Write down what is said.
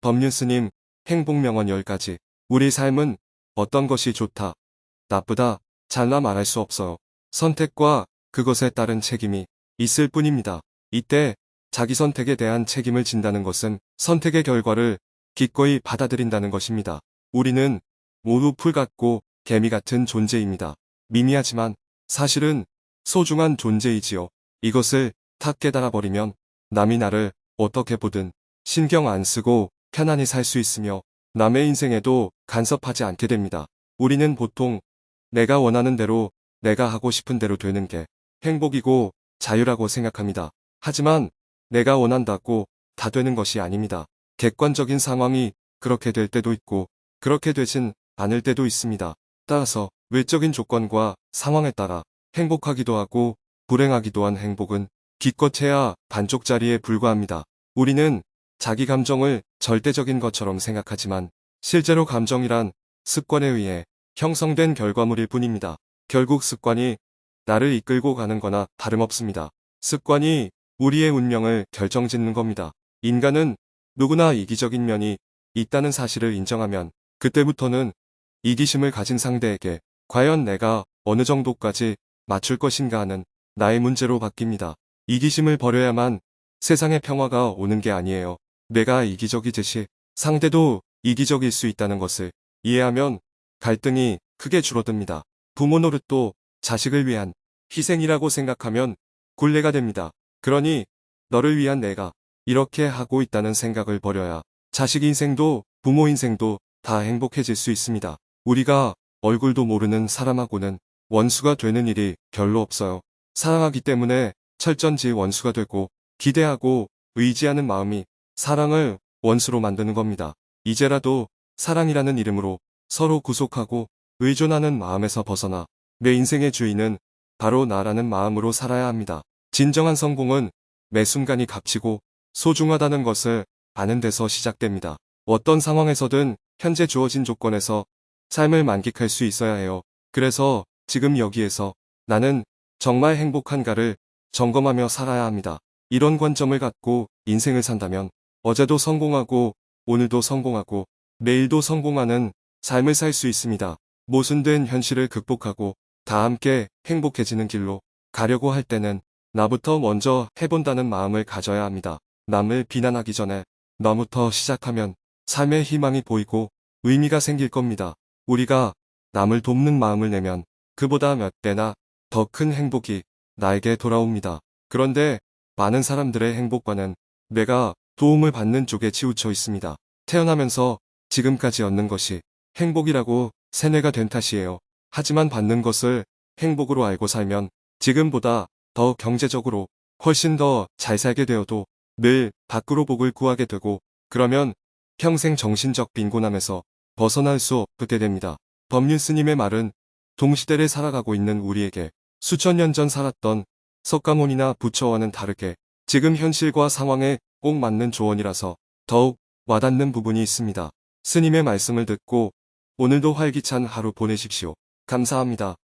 법륜스님, 행복명언 10가지. 우리 삶은 어떤 것이 좋다, 나쁘다, 잘나 말할 수 없어요. 선택과 그것에 따른 책임이 있을 뿐입니다. 이때 자기 선택에 대한 책임을 진다는 것은 선택의 결과를 기꺼이 받아들인다는 것입니다. 우리는 모두 풀 같고 개미 같은 존재입니다. 미미하지만 사실은 소중한 존재이지요. 이것을 탁 깨달아버리면 남이 나를 어떻게 보든 신경 안 쓰고 편안히 살 수 있으며 남의 인생에도 간섭하지 않게 됩니다. 우리는 보통 내가 원하는 대로, 내가 하고 싶은 대로 되는 게 행복이고 자유라고 생각합니다. 하지만 내가 원한다고 다 되는 것이 아닙니다. 객관적인 상황이 그렇게 될 때도 있고 그렇게 되진 않을 때도 있습니다. 따라서 외적인 조건과 상황에 따라 행복하기도 하고 불행하기도 한 행복은 기껏해야 반쪽짜리에 불과합니다. 우리는 자기 감정을 절대적인 것처럼 생각하지만 실제로 감정이란 습관에 의해 형성된 결과물일 뿐입니다. 결국 습관이 나를 이끌고 가는 거나 다름없습니다. 습관이 우리의 운명을 결정짓는 겁니다. 인간은 누구나 이기적인 면이 있다는 사실을 인정하면 그때부터는 이기심을 가진 상대에게 과연 내가 어느 정도까지 맞출 것인가 하는 나의 문제로 바뀝니다. 이기심을 버려야만 세상에 평화가 오는 게 아니에요. 내가 이기적이듯이 상대도 이기적일 수 있다는 것을 이해하면 갈등이 크게 줄어듭니다. 부모 노릇도 자식을 위한 희생이라고 생각하면 굴레가 됩니다. 그러니 너를 위한 내가 이렇게 하고 있다는 생각을 버려야 자식 인생도 부모 인생도 다 행복해질 수 있습니다. 우리가 얼굴도 모르는 사람하고는 원수가 되는 일이 별로 없어요. 사랑하기 때문에 철전지 원수가 되고 기대하고 의지하는 마음이 사랑을 원수로 만드는 겁니다. 이제라도 사랑이라는 이름으로 서로 구속하고 의존하는 마음에서 벗어나 내 인생의 주인은 바로 나라는 마음으로 살아야 합니다. 진정한 성공은 매 순간이 값지고 소중하다는 것을 아는 데서 시작됩니다. 어떤 상황에서든 현재 주어진 조건에서 삶을 만끽할 수 있어야 해요. 그래서 지금 여기에서 나는 정말 행복한가를 점검하며 살아야 합니다. 이런 관점을 갖고 인생을 산다면 어제도 성공하고 오늘도 성공하고 내일도 성공하는 삶을 살 수 있습니다. 모순된 현실을 극복하고 다 함께 행복해지는 길로 가려고 할 때는 나부터 먼저 해본다는 마음을 가져야 합니다. 남을 비난하기 전에 너부터 시작하면 삶의 희망이 보이고 의미가 생길 겁니다. 우리가 남을 돕는 마음을 내면 그보다 몇 배나 더 큰 행복이 나에게 돌아옵니다. 그런데 많은 사람들의 행복과는 내가 도움을 받는 쪽에 치우쳐 있습니다. 태어나면서 지금까지 얻는 것이 행복이라고 세뇌가 된 탓이에요. 하지만 받는 것을 행복으로 알고 살면 지금보다 더 경제적으로 훨씬 더 잘 살게 되어도 늘 밖으로 복을 구하게 되고 그러면 평생 정신적 빈곤함에서 벗어날 수 없게 됩니다. 법륜스님의 말은 동시대를 살아가고 있는 우리에게 수천 년 전 살았던 석가모니나 부처와는 다르게 지금 현실과 상황에 꼭 맞는 조언이라서 더욱 와닿는 부분이 있습니다. 스님의 말씀을 듣고 오늘도 활기찬 하루 보내십시오. 감사합니다.